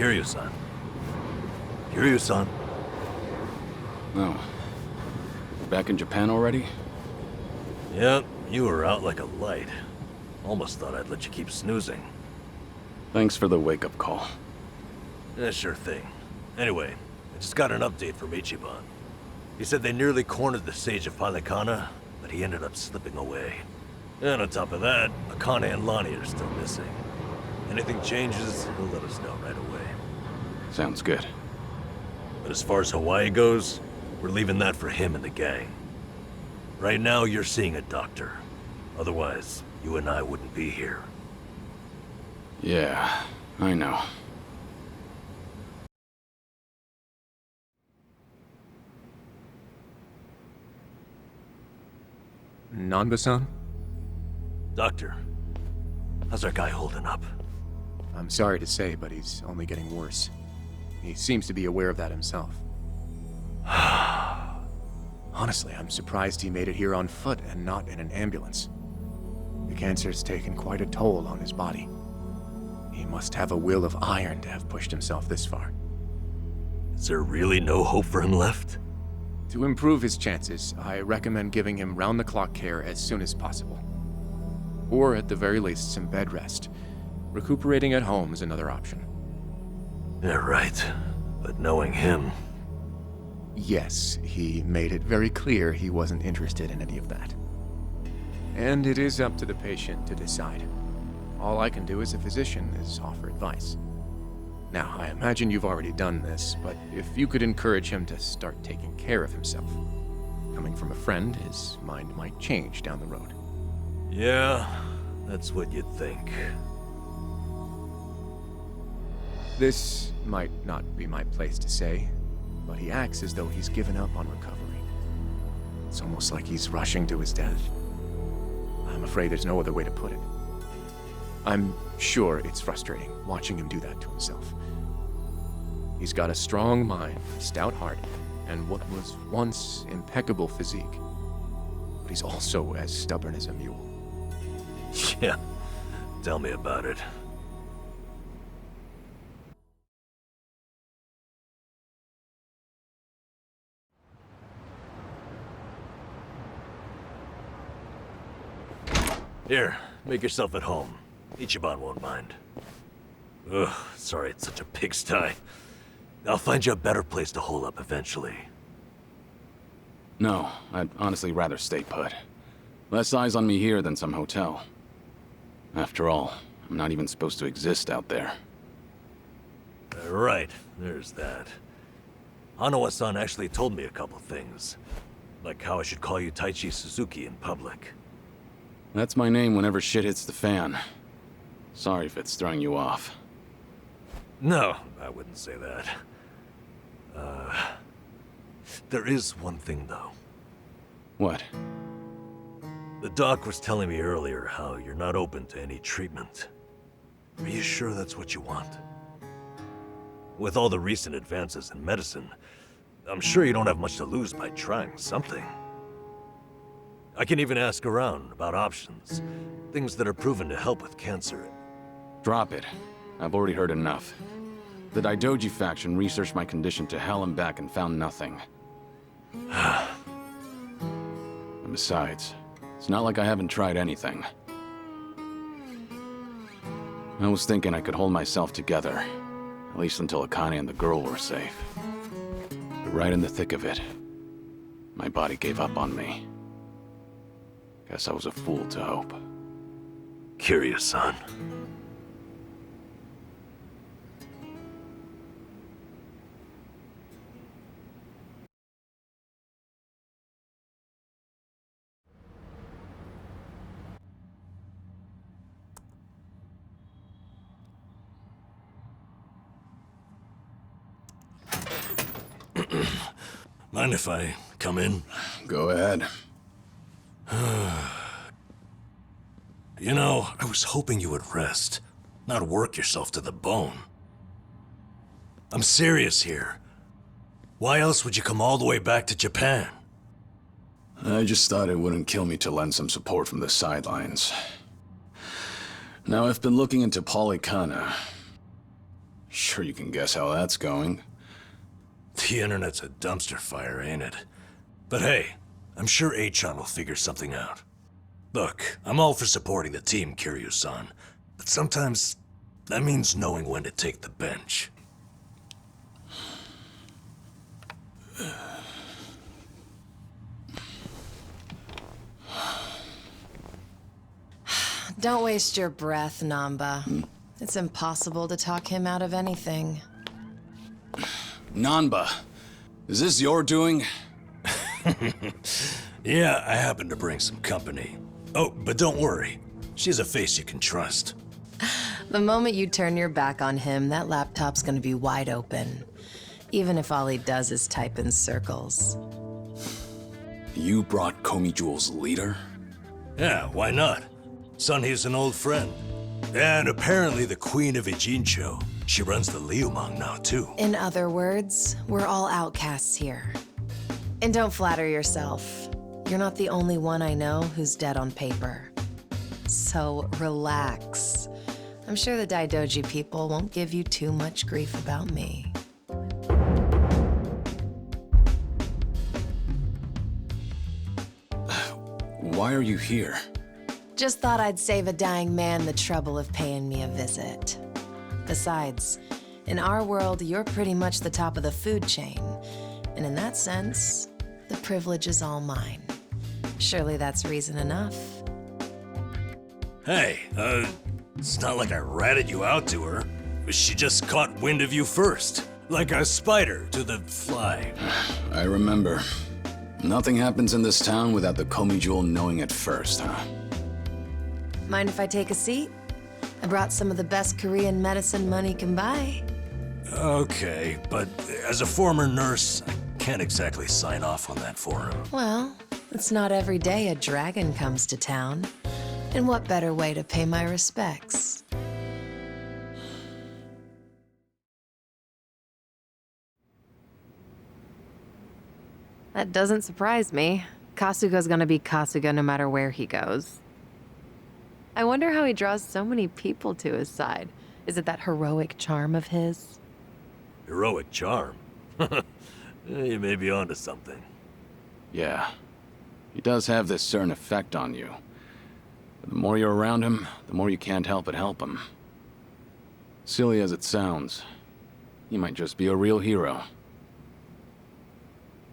Kiryu-san. Kiryu-san. Oh. Back in Japan already? Yep, you were out like a light. Almost thought I'd let you keep snoozing. Thanks for the wake-up call. Yeah, sure thing. Anyway, I just got an update from Ichiban. He said they nearly cornered the Sage of Palikana, but he ended up slipping away. And on top of that, Akane and Lonnie are still missing. Anything changes, he'll let us know right away. Sounds good. But as far as Hawaii goes, we're leaving that for him and the gang. Right now, you're seeing a doctor. Otherwise, you and I wouldn't be here. Yeah, I know. Nanba-san? Doctor, how's our guy holding up? I'm sorry to say, but he's only getting worse. He seems to be aware of that himself. Honestly, I'm surprised he made it here on foot and not in an ambulance. The cancer's taken quite a toll on his body. He must have a will of iron to have pushed himself this far. Is there really no hope for him left? To improve his chances, I recommend giving him round-the-clock care as soon as possible. Or at the very least, some bed rest. Recuperating at home is another option. Yeah, right. But knowing him... Yes, he made it very clear he wasn't interested in any of that. And it is up to the patient to decide. All I can do as a physician is offer advice. Now, I imagine you've already done this, but if you could encourage him to start taking care of himself. Coming from a friend, his mind might change down the road. Yeah, that's what you'd think. This might not be my place to say, but he acts as though he's given up on recovery. It's almost like he's rushing to his death. I'm afraid there's no other way to put it. I'm sure it's frustrating watching him do that to himself. He's got a strong mind, a stout heart, and what was once impeccable physique. But he's also as stubborn as a mule. Yeah, tell me about it. Here, make yourself at home. Ichiban won't mind. Ugh, sorry it's such a pigsty. I'll find you a better place to hole up eventually. No, I'd honestly rather stay put. Less eyes on me here than some hotel. After all, I'm not even supposed to exist out there. Right, there's that. Hanawa-san actually told me a couple things. Like how I should call you Taichi Suzuki in public. That's my name whenever shit hits the fan. Sorry if it's throwing you off. No, I wouldn't say that. There is one thing though. What? The doc was telling me earlier how you're not open to any treatment. Are you sure that's what you want? With all the recent advances in medicine, I'm sure you don't have much to lose by trying something. I can even ask around about options, things that are proven to help with cancer. Drop it. I've already heard enough. The Daidoji faction researched my condition to hell and back and found nothing. And besides, it's not like I haven't tried anything. I was thinking I could hold myself together, at least until Akane and the girl were safe. But right in the thick of it, my body gave up on me. Guess I was a fool to hope. Curious-san. Mind if I come in? Go ahead. You know, I was hoping you would rest, not work yourself to the bone. I'm serious here. Why else would you come all the way back to Japan? I just thought it wouldn't kill me to lend some support from the sidelines. Now, I've been looking into Palikana. Sure you can guess how that's going. The internet's a dumpster fire, ain't it? But hey, I'm sure Achan will figure something out. Look, I'm all for supporting the team, Kiryu-san, but sometimes that means knowing when to take the bench. Don't waste your breath, Namba. It's impossible to talk him out of anything. Nanba, is this your doing? Yeah, I happen to bring some company. Oh, but don't worry. She's a face you can trust. The moment you turn your back on him, that laptop's gonna be wide open. Even if all he does is type in circles. You brought Komi Jewel's leader? Yeah, why not? Sunhee's an old friend. And apparently the Queen of Ijincho. She runs the Liumang now, too. In other words, we're all outcasts here. And don't flatter yourself. You're not the only one I know who's dead on paper. So relax. I'm sure the Daidoji people won't give you too much grief about me. Why are you here? Just thought I'd save a dying man the trouble of paying me a visit. Besides, in our world, you're pretty much the top of the food chain. And in that sense, the privilege is all mine. Surely that's reason enough. Hey, it's not like I ratted you out to her. She just caught wind of you first. Like a spider to the fly. I remember. Nothing happens in this town without the Komi Jewel knowing it first, huh? Mind if I take a seat? I brought some of the best Korean medicine money can buy. Okay, but as a former nurse, I can't exactly sign off on that for him. Well, it's not every day a dragon comes to town. And what better way to pay my respects? That doesn't surprise me. Kasuga's gonna be Kasuga no matter where he goes. I wonder how he draws so many people to his side. Is it that heroic charm of his? Heroic charm? You may be onto something. Yeah. He does have this certain effect on you. But the more you're around him, the more you can't help but help him. Silly as it sounds, he might just be a real hero.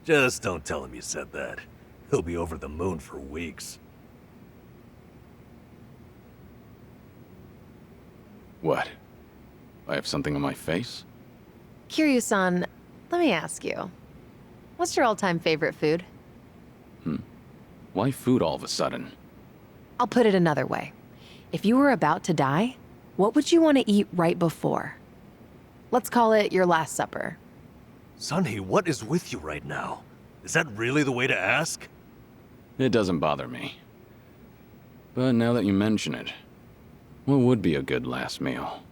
Just don't tell him you said that. He'll be over the moon for weeks. What? I have something on my face? Kiryu-san, let me ask you. What's your all-time favorite food? Why food all of a sudden? I'll put it another way. If you were about to die, what would you want to eat right before? Let's call it your last supper. Sunhee, what is with you right now? Is that really the way to ask? It doesn't bother me. But now that you mention it, what would be a good last meal?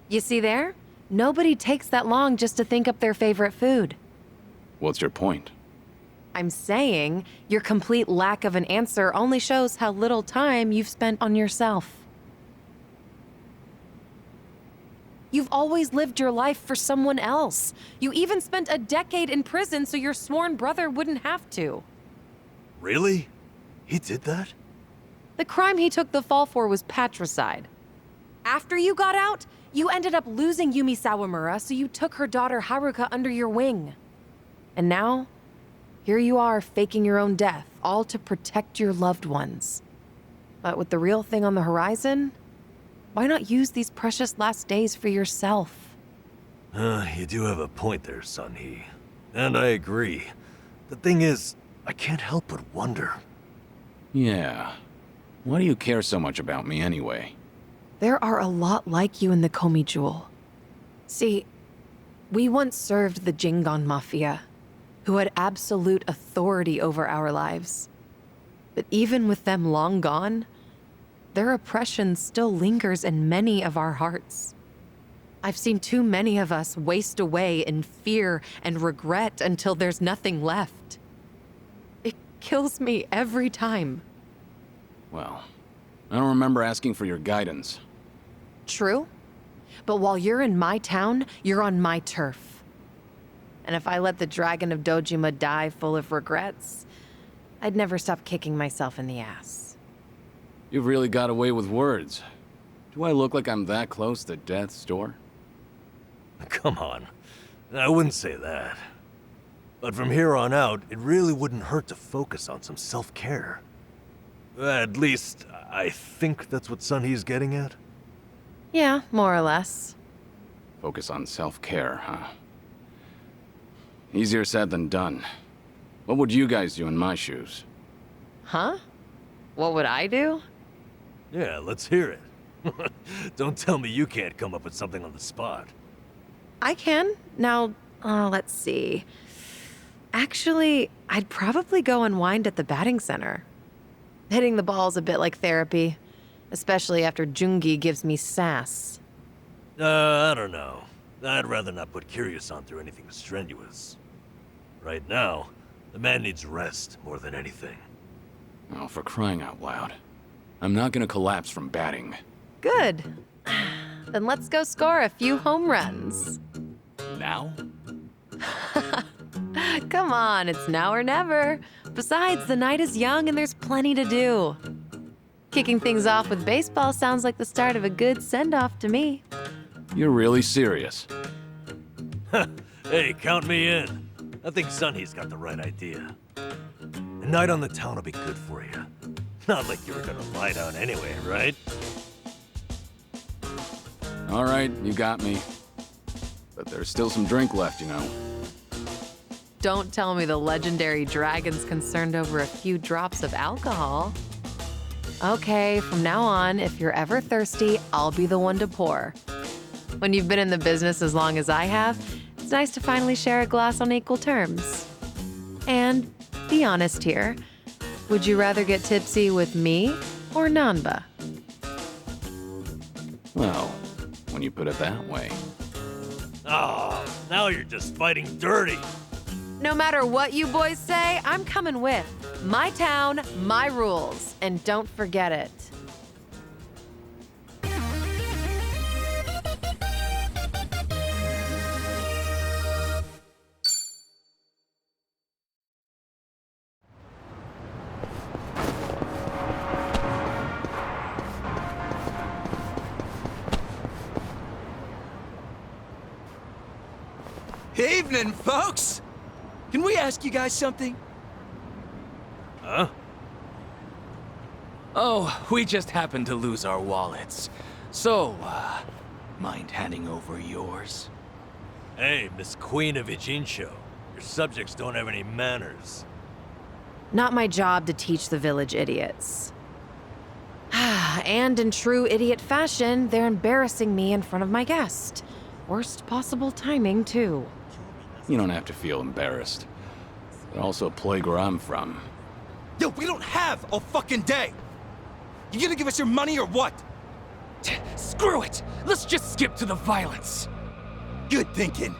You see there? Nobody takes that long just to think up their favorite food. What's your point? I'm saying your complete lack of an answer only shows how little time you've spent on yourself. You've always lived your life for someone else. You even spent a decade in prison so your sworn brother wouldn't have to. Really? He did that? The crime he took the fall for was patricide. After you got out, you ended up losing Yumi Sawamura, so you took her daughter Haruka under your wing. And now, here you are faking your own death, all to protect your loved ones. But with the real thing on the horizon, why not use these precious last days for yourself? You do have a point there, Sunhee. And I agree. The thing is, I can't help but wonder. Yeah. Why do you care so much about me anyway? There are a lot like you in the Komi Jewel. See, we once served the Jingon Mafia, who had absolute authority over our lives. But even with them long gone, their oppression still lingers in many of our hearts. I've seen too many of us waste away in fear and regret until there's nothing left. It kills me every time. Well, I don't remember asking for your guidance. True. But while you're in my town, you're on my turf. And if I let the Dragon of Dojima die full of regrets, I'd never stop kicking myself in the ass. You've really got away with words. Do I look like I'm that close to death's door? Come on. I wouldn't say that. But from here on out, it really wouldn't hurt to focus on some self-care. At least, I think that's what Sunhee's getting at. Yeah, more or less. Focus on self-care, huh? Easier said than done. What would you guys do in my shoes? Huh? What would I do? Yeah, let's hear it. Don't tell me you can't come up with something on the spot. I can. Now, let's see. Actually, I'd probably go unwind at the batting center. Hitting the ball's a bit like therapy, especially after Jungi gives me sass. I don't know. I'd rather not put Kiryu-san through anything strenuous. Right now, the man needs rest more than anything. Oh, for crying out loud. I'm not gonna collapse from batting. Good. Then let's go score a few home runs. Now? Come on, it's now or never. Besides, the night is young and there's plenty to do. Kicking things off with baseball sounds like the start of a good send-off to me. You're really serious? Hey, count me in. I think Sunhee's got the right idea. A night on the town will be good for you. Not like you were gonna lie down anyway, right? All right, you got me. But there's still some drink left, you know. Don't tell me the legendary dragon's concerned over a few drops of alcohol. Okay, from now on, if you're ever thirsty, I'll be the one to pour. When you've been in the business as long as I have, it's nice to finally share a glass on equal terms. And be honest here, would you rather get tipsy with me or Nanba? Well, when you put it that way. Oh, now you're just fighting dirty. No matter what you boys say, I'm coming with. My town, my rules, and don't forget it. Evening, folks! Can we ask you guys something? Huh? Oh, we just happened to lose our wallets. So, mind handing over yours? Hey, Miss Queen of Ijincho. Your subjects don't have any manners. Not my job to teach the village idiots. And in true idiot fashion, they're embarrassing me in front of my guest. Worst possible timing, too. You don't have to feel embarrassed. But also a plague where I'm from. Yo, we don't have a fucking day! You gonna give us your money or what? Screw it! Let's just skip to the violence! Good thinking.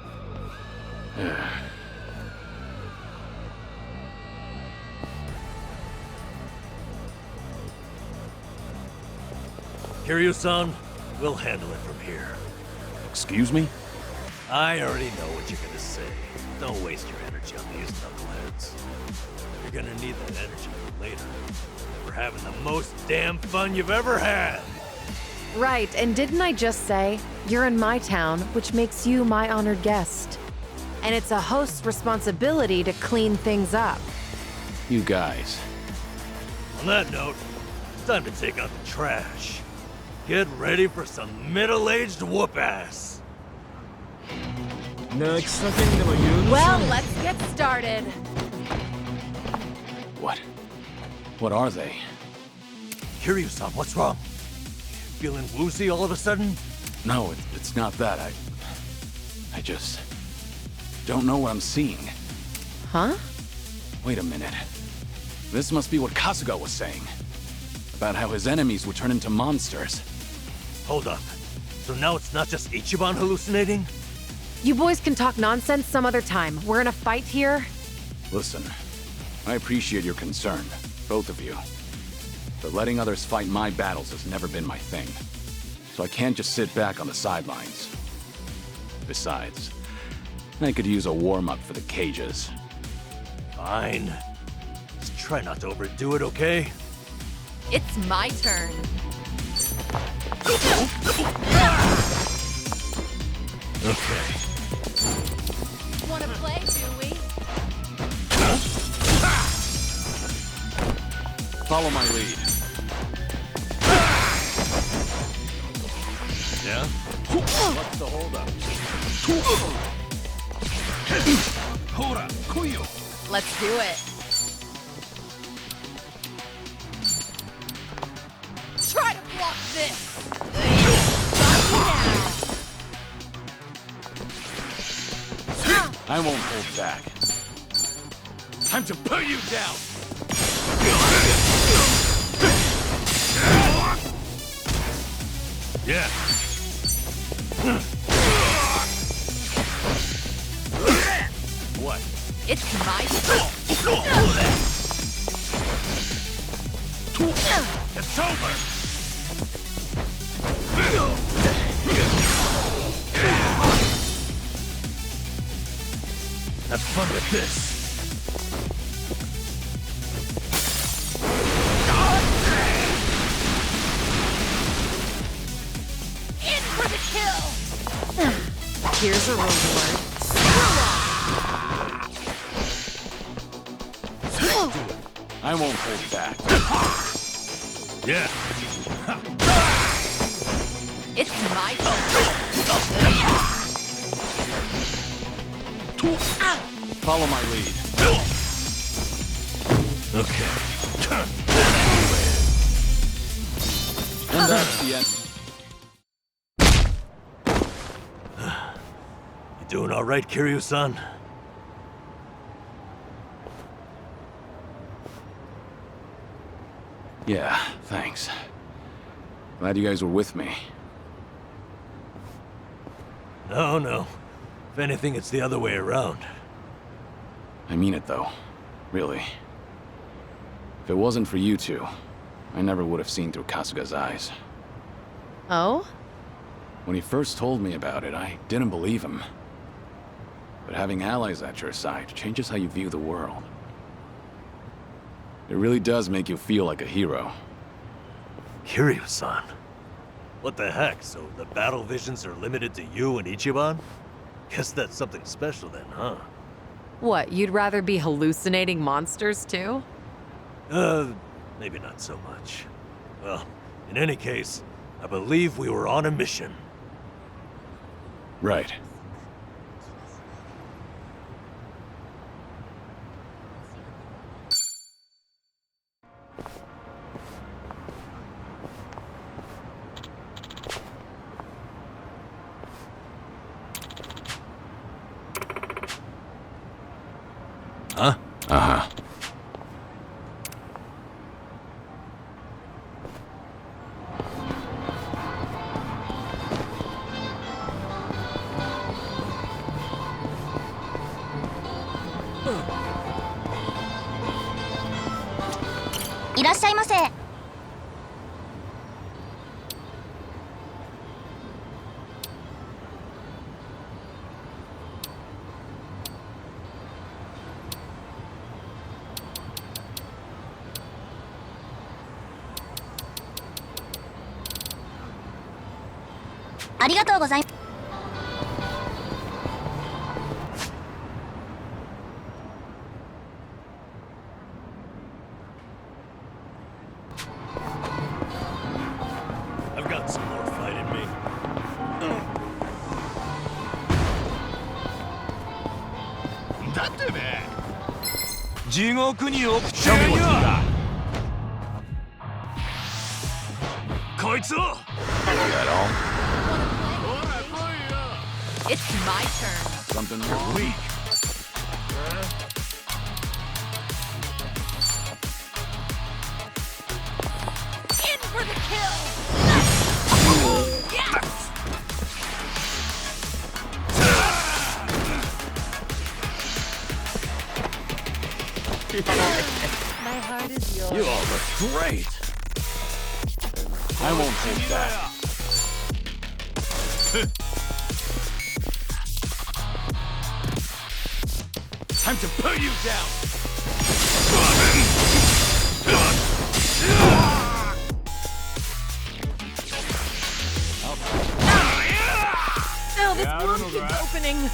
Kiryu-san, we'll handle it from here. Excuse me? I already know what you're gonna say. Don't waste your energy on these knuckleheads. You're gonna need that energy for later. For having the most damn fun you've ever had. Right, and didn't I just say, you're in my town, which makes you my honored guest. And it's a host's responsibility to clean things up. You guys. On that note, it's time to take out the trash. Get ready for some middle-aged whoop-ass. Well, let's get started. What? What are they? Kiryu-san, what's wrong? Feeling woozy all of a sudden? No, it's not that. I just don't know what I'm seeing. Huh? Wait a minute. This must be what Kasuga was saying. About how his enemies would turn into monsters. Hold up. So now it's not just Ichiban hallucinating? You boys can talk nonsense some other time. We're in a fight here. Listen, I appreciate your concern, both of you. But letting others fight my battles has never been my thing. so I can't just sit back on the sidelines. Besides, I could use a warm-up for the cages. Fine. Just try not to overdo it, okay? It's my turn. Okay. Wanna play, do we? Follow my lead. Yeah? What's the holdup? Let's do it. Try to block this. I won't hold back. Time to put you down! Yeah. What? It's my turn. It's over! Have fun with this. In for the kill. Here's a reward. I won't hold back. Yeah. It's my turn. Follow my lead. Okay. And that's the end. You doing all right, Kiryu-san? Yeah, thanks. Glad you guys were with me. No, no. If anything, it's the other way around. I mean it, though. Really. If it wasn't for you two, I never would have seen through Kasuga's eyes. Oh? When he first told me about it, I didn't believe him. But having allies at your side changes how you view the world. It really does make you feel like a hero. Kiryu-san? What the heck? So the battle visions are limited to you and Ichiban? Guess that's something special then, huh? What, you'd rather be hallucinating monsters too? Maybe not so much. Well, in any case, I believe we were on a mission. Right. Huh? Uh-huh.いらっしゃいませ。ありがとうございます。I've got some more fight in me. だってね地獄に送ってやるよこいつを It's my turn. Something wrong? Weak. In for the kill. Yes! My heart is yours. You all look great. I won't hold back. Time to put you down! Still, this worm keeps opening.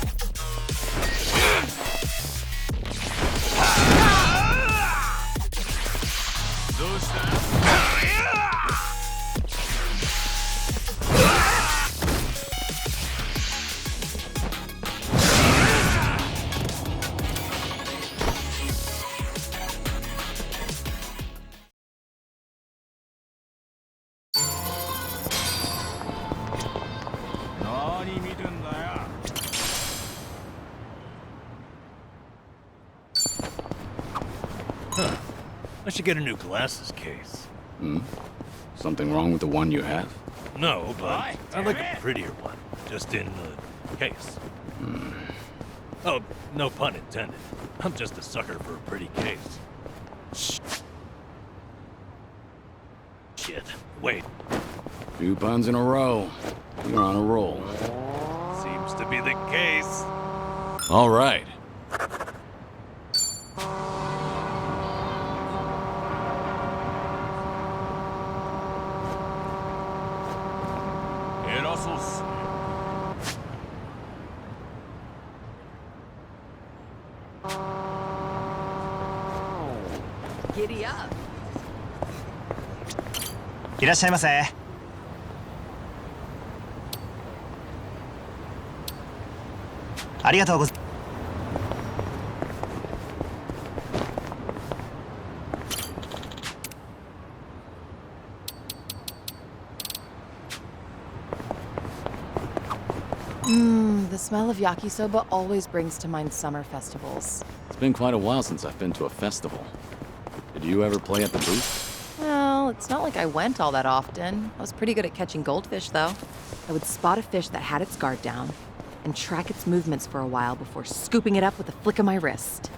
I should get a new glasses case. Something wrong with the one you have? No, but I'd like a prettier one. Just in the case. Oh, no pun intended. I'm just a sucker for a pretty case. Shit. Wait. 2 puns in a row. You're on a roll. Seems to be the case. All right. Giddy up. いらっしゃいませ。ありがとうございます。The smell of yakisoba always brings to mind summer festivals. It's been quite a while since I've been to a festival. Did you ever play at the booth? Well, it's not like I went all that often. I was pretty good at catching goldfish, though. I would spot a fish that had its guard down and track its movements for a while before scooping it up with a flick of my wrist.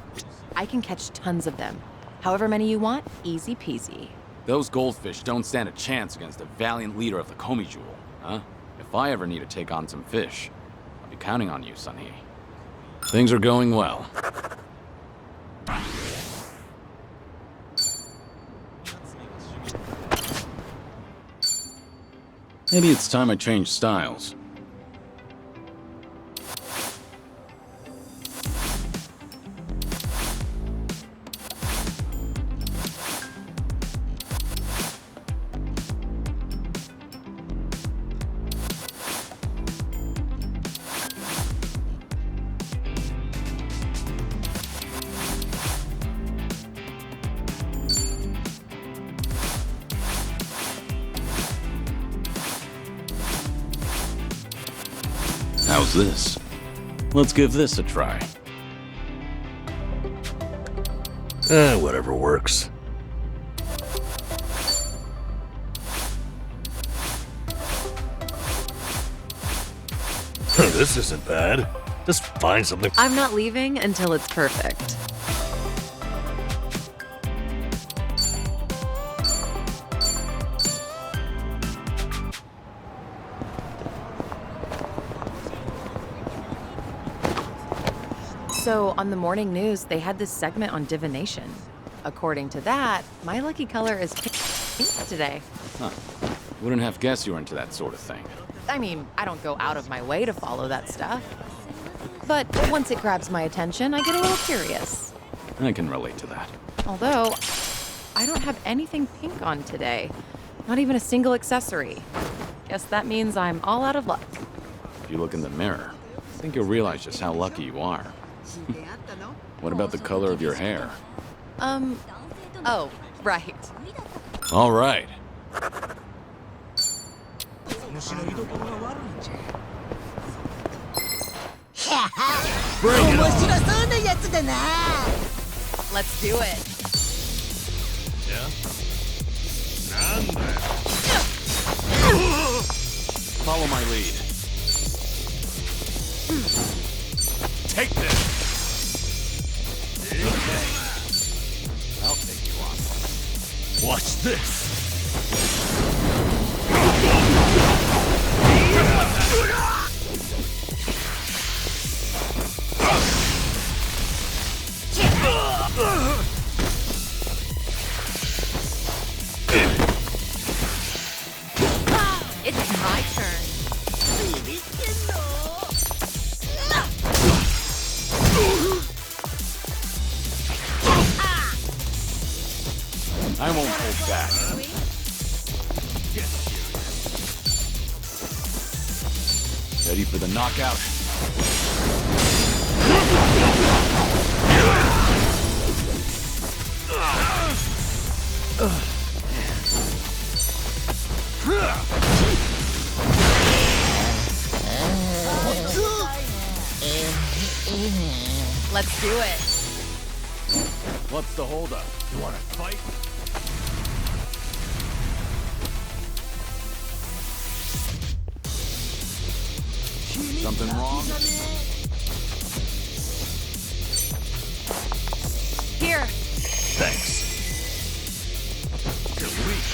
I can catch tons of them. However many you want, easy peasy. Those goldfish don't stand a chance against the valiant leader of the Komi Jewel, huh? If I ever need to take on some fish, I'll be counting on you, Sunhee. Things are going well. Maybe it's time I change styles. How's this? Let's give this a try. Whatever works. This isn't bad. Just find something. I'm not leaving until it's perfect. So, on the morning news, they had this segment on divination. According to that, my lucky color is pink today. Huh. Wouldn't have guessed you were into that sort of thing. I mean, I don't go out of my way to follow that stuff. But once it grabs my attention, I get a little curious. I can relate to that. Although, I don't have anything pink on today. Not even a single accessory. Guess that means I'm all out of luck. If you look in the mirror, I think you'll realize just how lucky you are. What about the color of your hair? Oh, right. All right. Let's do it. Follow my lead. Take this! I'll take you on. Watch this. I won't hold back. Ready for the knockout? Let's do it. What's the holdup? You wanna fight? Something wrong? Here. Thanks. You're weak.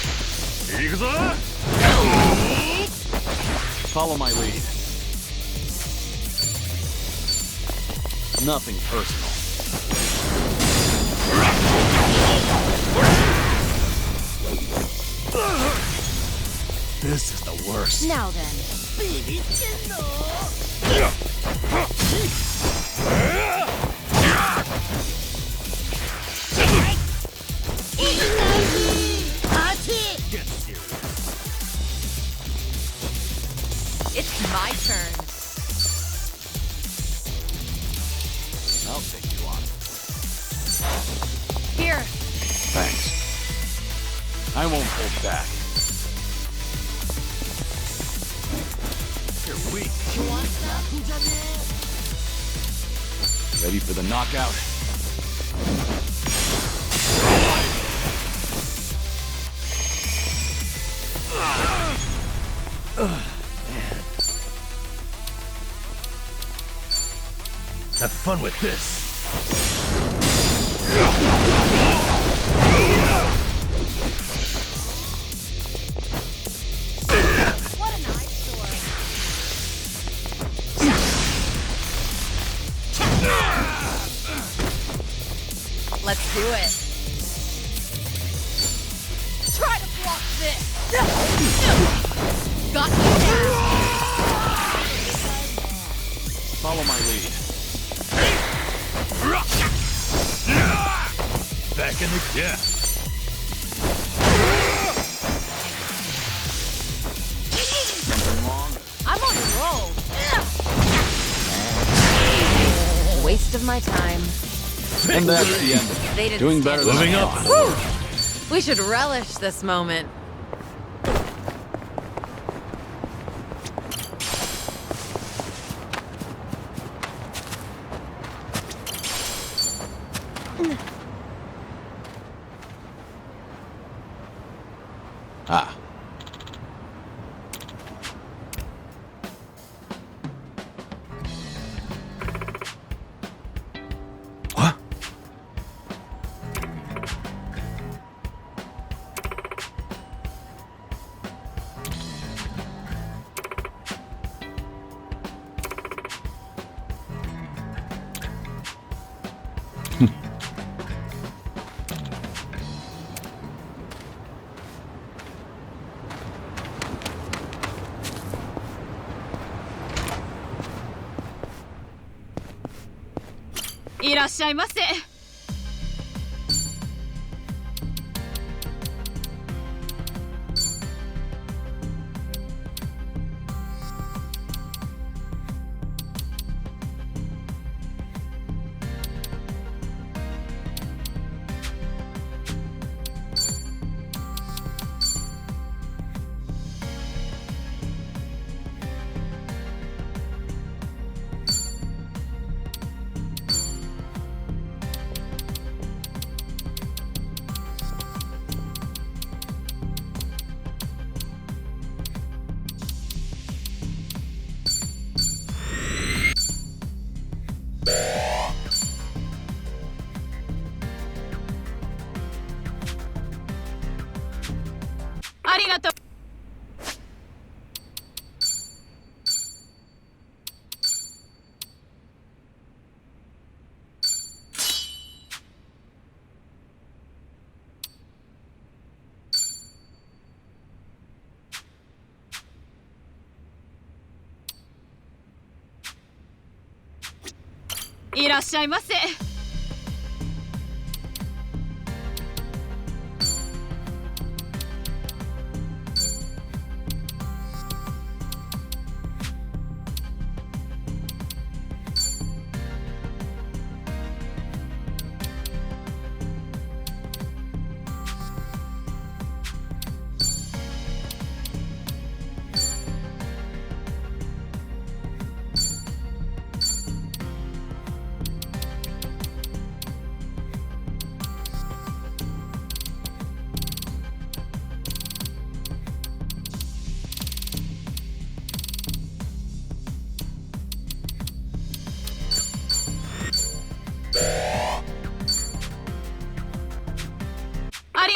Follow my lead. Nothing personal. This is the worst. Now then. Get serious. It's my turn. I'll take you on. Here. Thanks. I won't hold back. You're weak. Ready for the knockout? Have fun with this. What a nice sword. Let's do it. Try to block this. Got you now. Follow my lead. Back in the yeah. Something wrong? I'm on a roll. Waste of my time. And that's the end of it. They didn't Doing stand better than Moving I up. thought. We should relish this moment. Ah. What?いらっしゃいませ。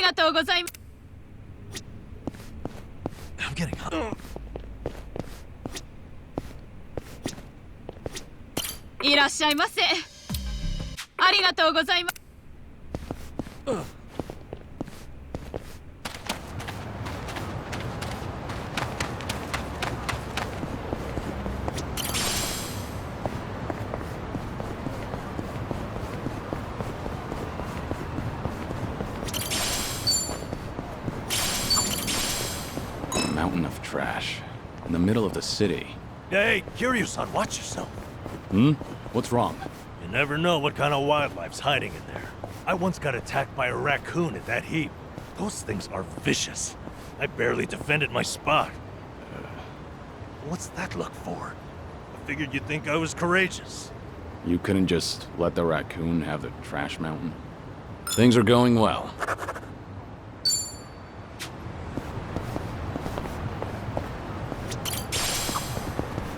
がとうございます。 I'm getting hot. いらっしゃいませ。ありがとうございます。 A mountain of trash. In the middle of the city. Hey, Kiryu-san, watch yourself. Hmm? What's wrong? You never know what kind of wildlife's hiding in there. I once got attacked by a raccoon at that heap. Those things are vicious. I barely defended my spot. What's that look for? I figured you'd think I was courageous. You couldn't just let the raccoon have the trash mountain? Things are going well.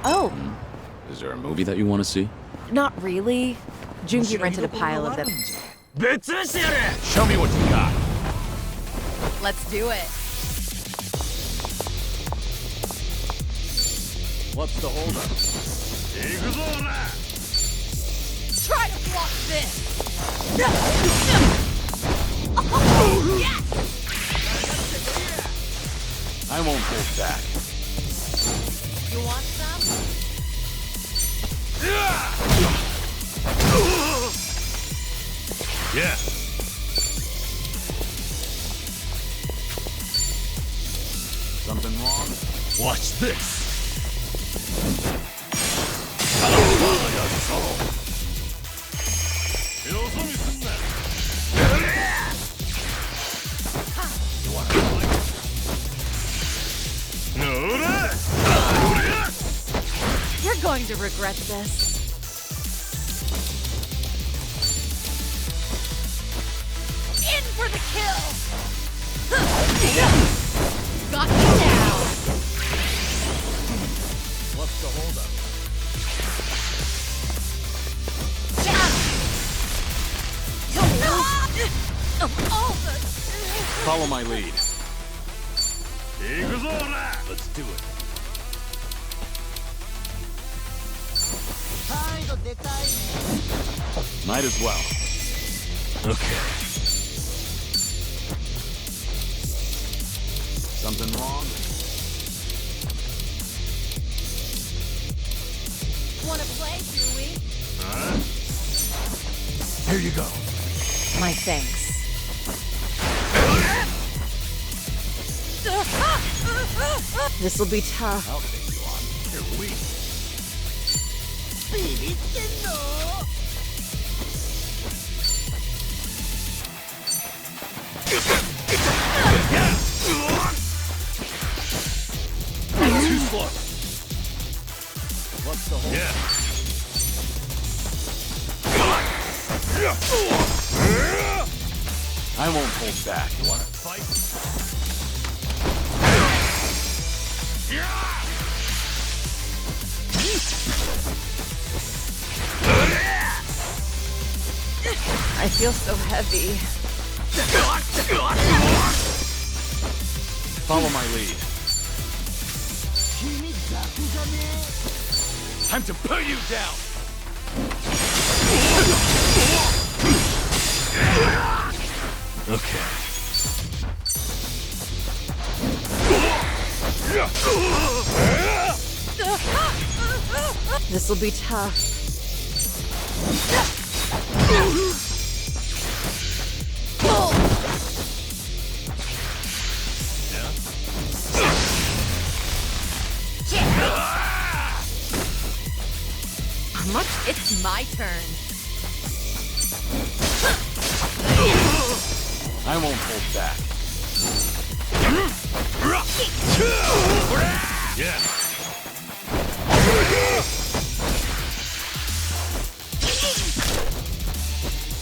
Oh, Is there a movie that you want to see? not really. Jungi rented a pile of them. Show me what you got. Let's do it. What's the holdup? Try to block this. I won't hold back. You want some? Yeah. Something wrong? Watch this. You're going to regret this. In for the kill. Got you now. What's the holdup? Follow my lead. Let's do it. Might as well. Okay. Something wrong? Wanna play, do we? Here you go. My thanks. This'll be tough. I'll take you on. You're weak. Too slow. What's the holdup? Yeah. I won't hold back. You wanna fight? I feel so heavy. Follow my lead. Time to put you down. Okay. This'll be tough. Much? It's my turn. I won't hold back. Yeah.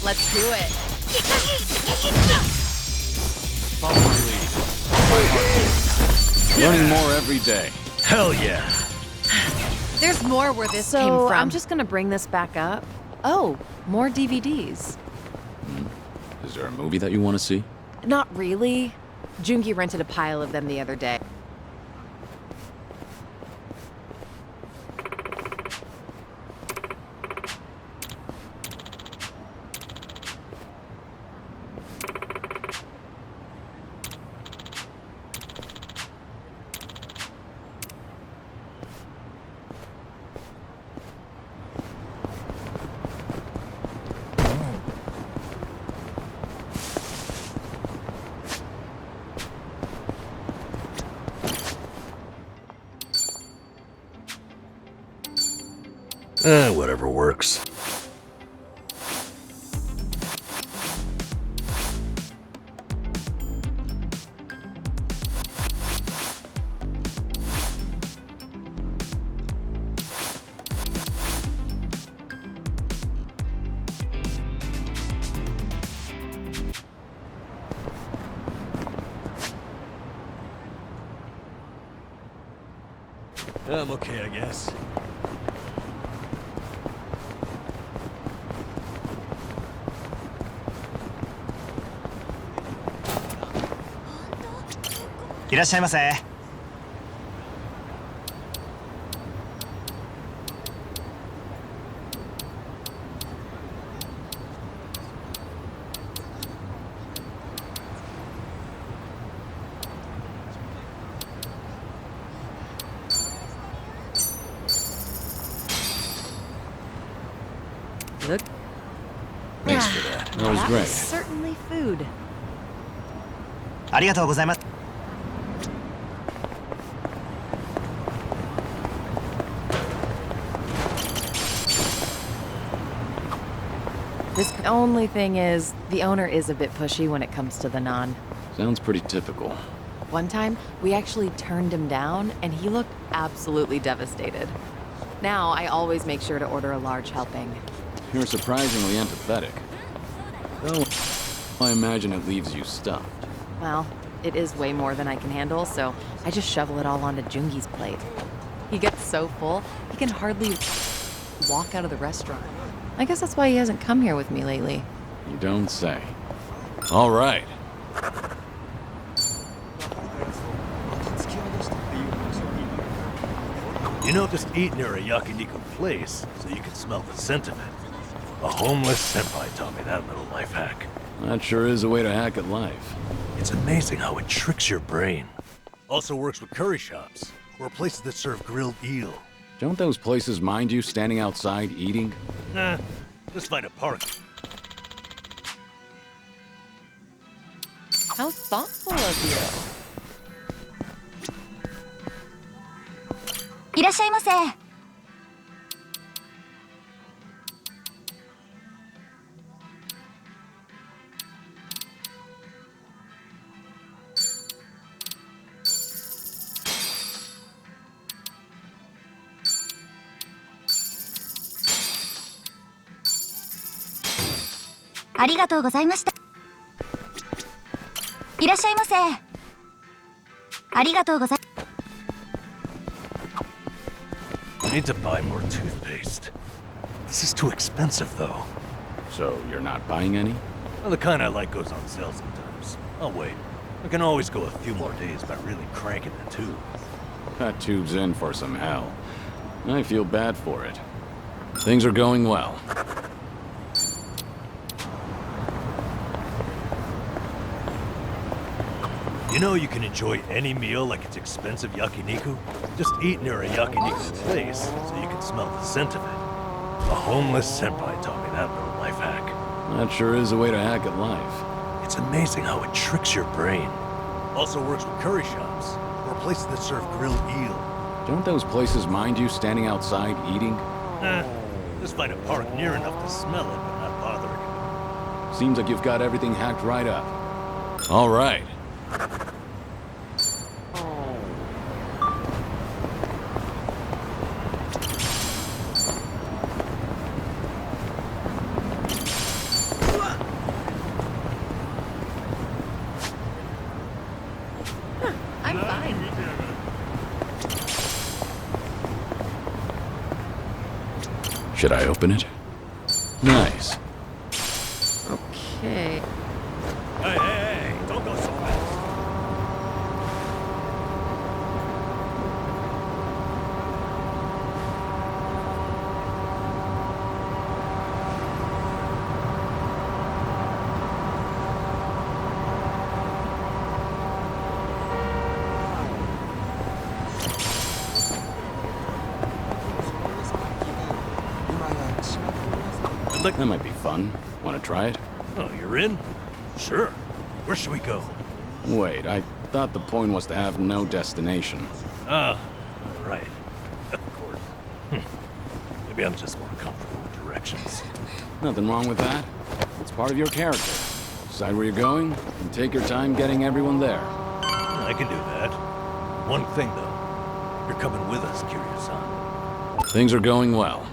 Let's do it. Follow my lead. Learning more every day. Hell yeah. There's more where this came So from. I'm just gonna bring this back up. Oh, more DVDs. Is there a movie that you want to see? Not really. Jungi rented a pile of them the other day. Whatever works. I'm okay, I guess. Look. Thanks for that. That was great. Certainly food. ありがとうございます。 This only thing is, the owner is a bit pushy when it comes to the naan. Sounds pretty typical. One time, we actually turned him down, and he looked absolutely devastated. Now, I always make sure to order a large helping. You're surprisingly empathetic. Though, I imagine it leaves you stuffed. Well, it is way more than I can handle, so I just shovel it all onto Jungi's plate. He gets so full, he can hardly walk out of the restaurant. I guess that's why he hasn't come here with me lately. You don't say. All right. You know, just eat near a yakiniku place so you can smell the scent of it. A homeless senpai taught me that little life hack. That sure is a way to hack at life. It's amazing how it tricks your brain. Also works with curry shops, or places that serve grilled eel. Don't those places mind you standing outside eating? Nah, just find a park. How thoughtful of you. いらっしゃいませ。ありがとうございました。いらっしゃいませ。ありがとうござい。 I need to buy more toothpaste. This is too expensive, though. So you're not buying any? Well, the kind I like goes on sale sometimes. I'll wait. I can always go a few more days by really cranking the tube. That tube's in for some hell. I feel bad for it. Things are going well. You know you can enjoy any meal like it's expensive yakiniku? Just eat near a yakiniku place so you can smell the scent of it. A homeless senpai taught me that little life hack. That sure is a way to hack at life. It's amazing how it tricks your brain. Also works with curry shops, or places that serve grilled eel. Don't those places mind you standing outside eating? Nah, just find a park near enough to smell it, but not bothering you. Seems like you've got everything hacked right up. All right. I'm fine. Should I open it? Nice. Okay. Hey, don't That might be fun. Want to try it? Oh, you're in? Sure. Where should we go? Wait, I thought the point was to have no destination. Ah, right. Of course. Maybe I'm just more comfortable with directions. Nothing wrong with that. It's part of your character. Decide where you're going, and take your time getting everyone there. I can do that. One thing, though. You're coming with us, Kiryu-san. Things are going well.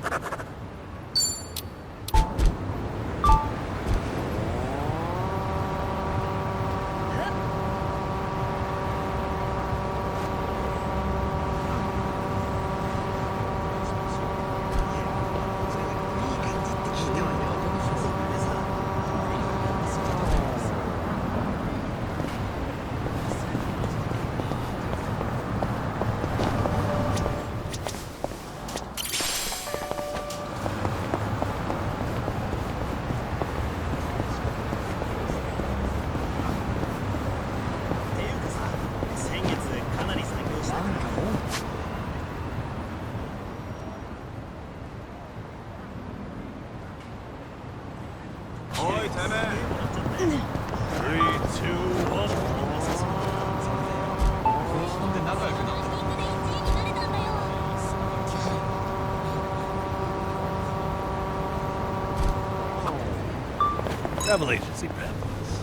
Travel agency pamphlets.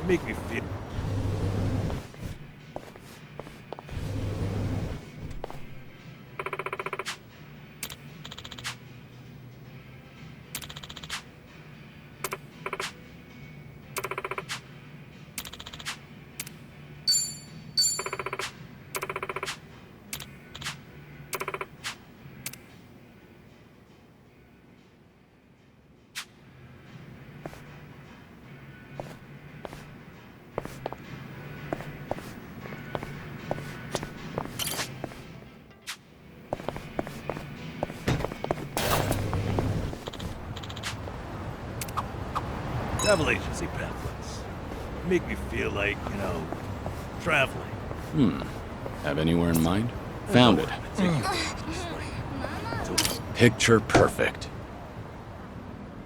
They make me feel... Travel agency pamphlets. They make me feel like, traveling. Have anywhere in mind? Found it. Picture perfect.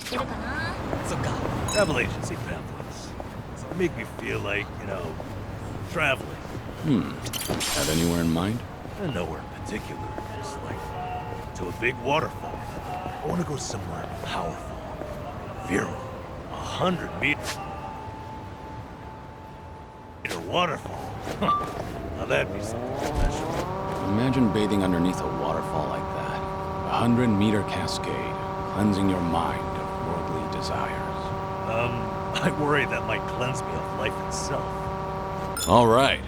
Travel agency pamphlets. They make me feel like, traveling. Have anywhere in mind? And nowhere in particular. Just like to a big waterfall. I want to go somewhere powerful, virulent. 100 meters. In a waterfall. Now that'd be something special. Imagine bathing underneath a waterfall like that. 100-meter cascade, cleansing your mind of worldly desires. I worry that might cleanse me of life itself. All right.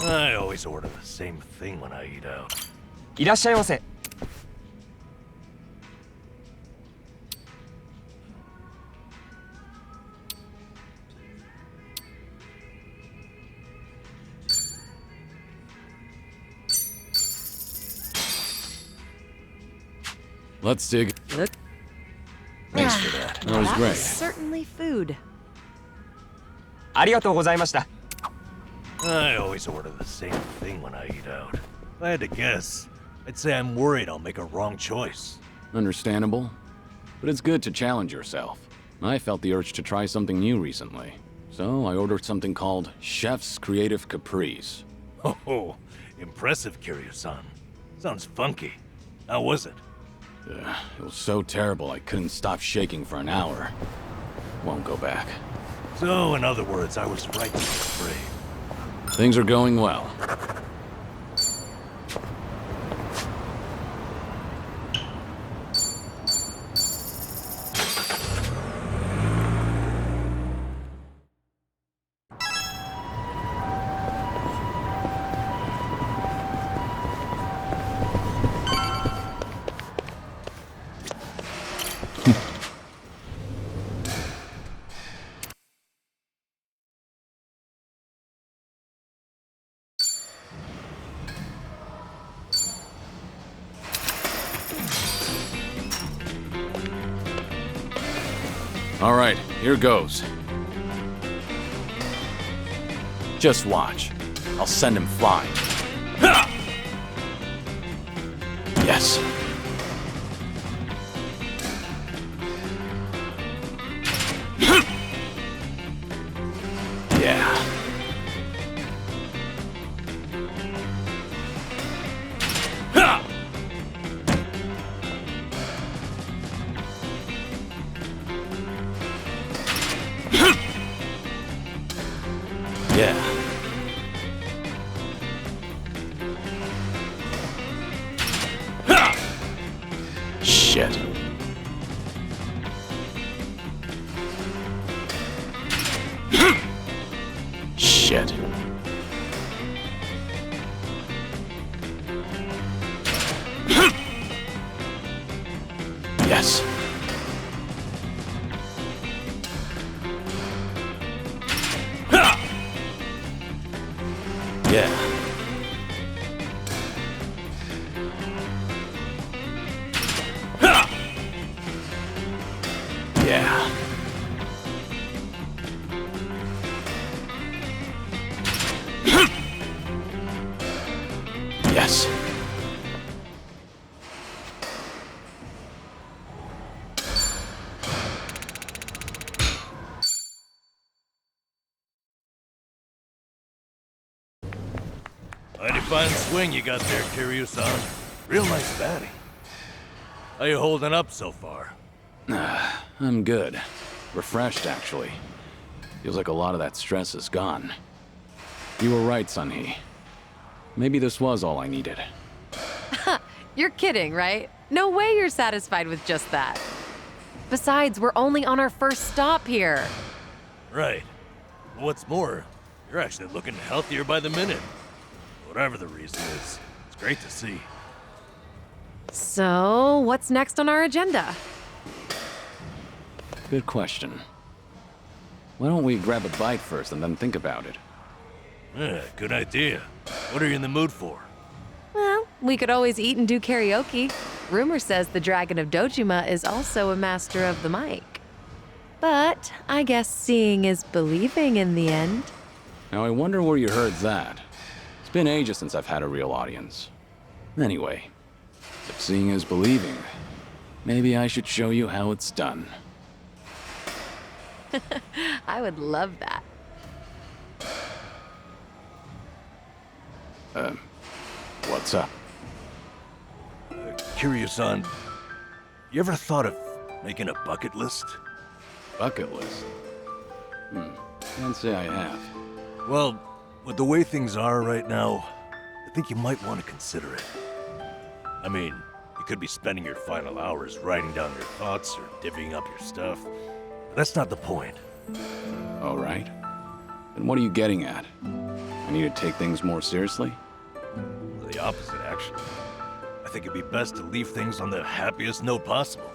I always order the same thing when I eat out. いらっしゃいませ。Let's dig. Look. Thanks for that. That was That great. was certainly food. ありがとうございました。 I always order the same thing when I eat out. If I had to guess, I'd say I'm worried I'll make a wrong choice. Understandable. But it's good to challenge yourself. I felt the urge to try something new recently. So I ordered something called Chef's Creative Caprice. Oh, impressive, Kiryu-san. Sounds funky. How was it? It was so terrible I couldn't stop shaking for an hour. Won't go back. So, in other words, I was right to be afraid. Things are going well. All right, here goes. Just watch. I'll send him flying. Ha! Yes. Yeah. Ha! Yeah. Shit. Shit. Yes. Yeah. Yeah. Yes. Mighty fine swing you got there, Kiryu-san. Real nice batting. How you holding up so far? I'm good. Refreshed, actually. Feels like a lot of that stress is gone. You were right, Sun-hee. Maybe this was all I needed. You're kidding, right? No way you're satisfied with just that. Besides, we're only on our first stop here. Right. What's more, you're actually looking healthier by the minute. Whatever the reason is, it's great to see. So, what's next on our agenda? Good question. Why don't we grab a bite first and then think about it? Yeah, good idea. What are you in the mood for? Well, we could always eat and do karaoke. Rumor says the Dragon of Dojima is also a master of the mic. But I guess seeing is believing in the end. Now I wonder where you heard that. It's been ages since I've had a real audience. Anyway, if seeing is believing, maybe I should show you how it's done. I would love that. What's up? Kiryu-san, you ever thought of making a bucket list? Bucket list? Can't say I have. Well, with the way things are right now, I think you might want to consider it. I mean, you could be spending your final hours writing down your thoughts or divvying up your stuff. But that's not the point. All right. Then what are you getting at? I need to take things more seriously? The opposite, actually. I think it'd be best to leave things on the happiest note possible.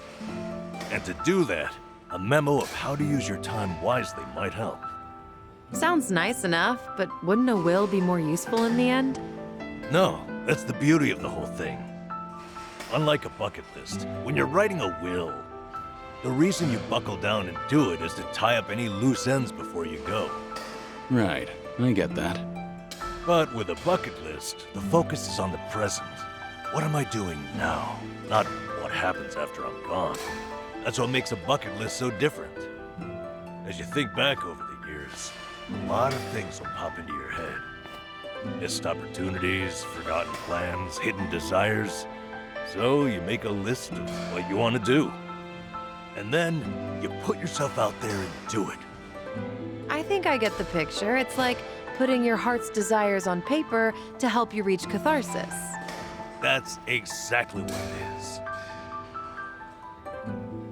And to do that, a memo of how to use your time wisely might help. Sounds nice enough, but wouldn't a will be more useful in the end? No, that's the beauty of the whole thing. Unlike a bucket list, when you're writing a will, the reason you buckle down and do it is to tie up any loose ends before you go. Right, I get that. But with a bucket list, the focus is on the present. What am I doing now? Not what happens after I'm gone. That's what makes a bucket list so different. As you think back over the years, a lot of things will pop into your head. Missed opportunities, forgotten plans, hidden desires. So you make a list of what you want to do. And then you put yourself out there and do it. I think I get the picture. It's like putting your heart's desires on paper to help you reach catharsis. That's exactly what it is.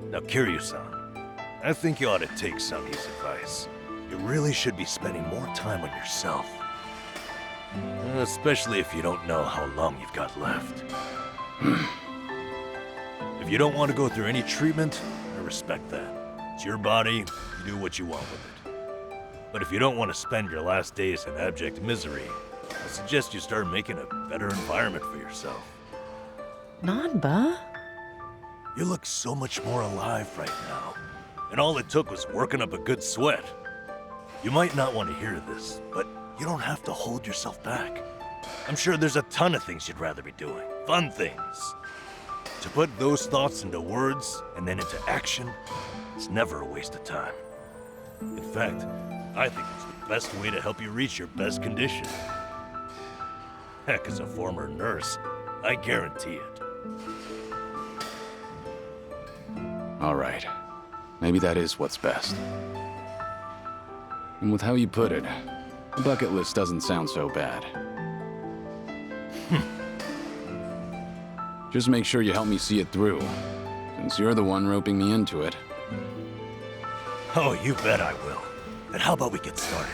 Now, Kiryu-san, I think you ought to take Sun-hee's advice. You really should be spending more time on yourself. Especially if you don't know how long you've got left. If you don't want to go through any treatment, I respect that. It's your body, you do what you want with it. But if you don't want to spend your last days in abject misery, I suggest you start making a better environment for yourself. Nanba? You look so much more alive right now. and all it took was working up a good sweat. You might not want to hear this, but you don't have to hold yourself back. I'm sure there's a ton of things you'd rather be doing. Fun things. To put those thoughts into words and then into action, it's never a waste of time. In fact, I think it's the best way to help you reach your best condition. Heck, as a former nurse, I guarantee it. All right. Maybe that is what's best. And with how you put it, the bucket list doesn't sound so bad. Just make sure you help me see it through, since you're the one roping me into it. Oh, you bet I will. Then how about we get started?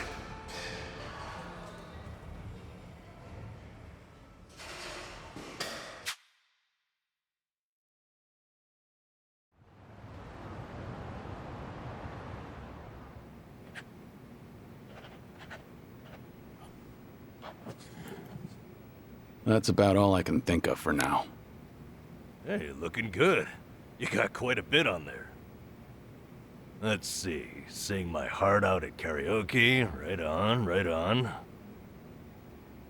That's about all I can think of for now. Hey, looking good. You got quite a bit on there. Let's see. Sing my heart out at karaoke. Right on, right on.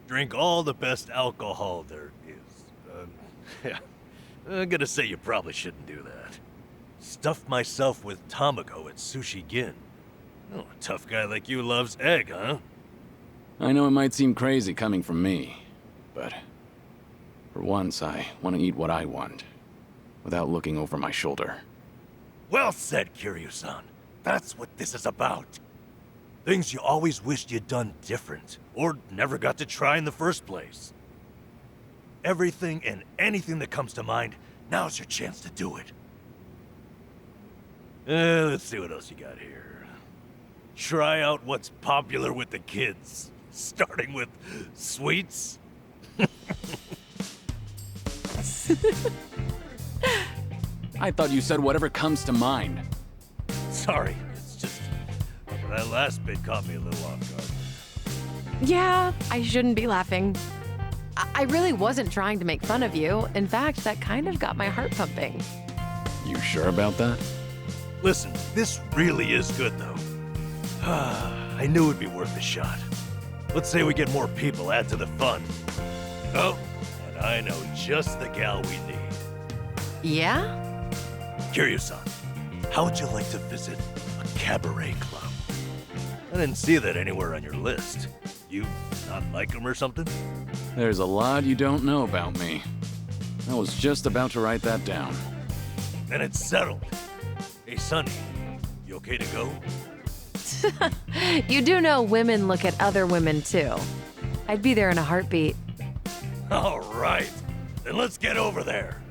Drink all the best alcohol there is. Yeah. I'm gonna say you probably shouldn't do that. Stuff myself with tamago at Sushi Gin. Oh, a tough guy like you loves egg, huh? I know it might seem crazy coming from me, but for once I want to eat what I want, without looking over my shoulder. Well said, Kiryu-san. That's what this is about. Things you always wished you'd done different, or never got to try in the first place. Everything and anything that comes to mind, now's your chance to do it. Let's see what else you got here. Try out what's popular with the kids, starting with sweets. I thought you said whatever comes to mind. Sorry, it's just that last bit caught me a little off guard. Yeah, I shouldn't be laughing. I really wasn't trying to make fun of you. In fact, that kind of got my heart pumping. You sure about that? Listen, this really is good, though. I knew it'd be worth a shot. Let's say we get more people, add to the fun. Oh, and I know just the gal we need. Yeah? Kiryu-san, how would you like to visit a cabaret club? I didn't see that anywhere on your list. You not like them or something? There's a lot you don't know about me. I was just about to write that down. Then it's settled. Hey, Sonny, you okay to go? You do know women look at other women, too. I'd be there in a heartbeat. All right, then let's get over there.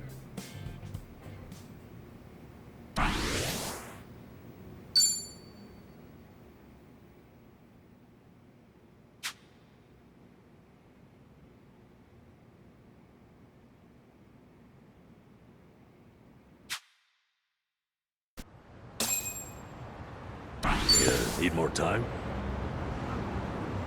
Need more time?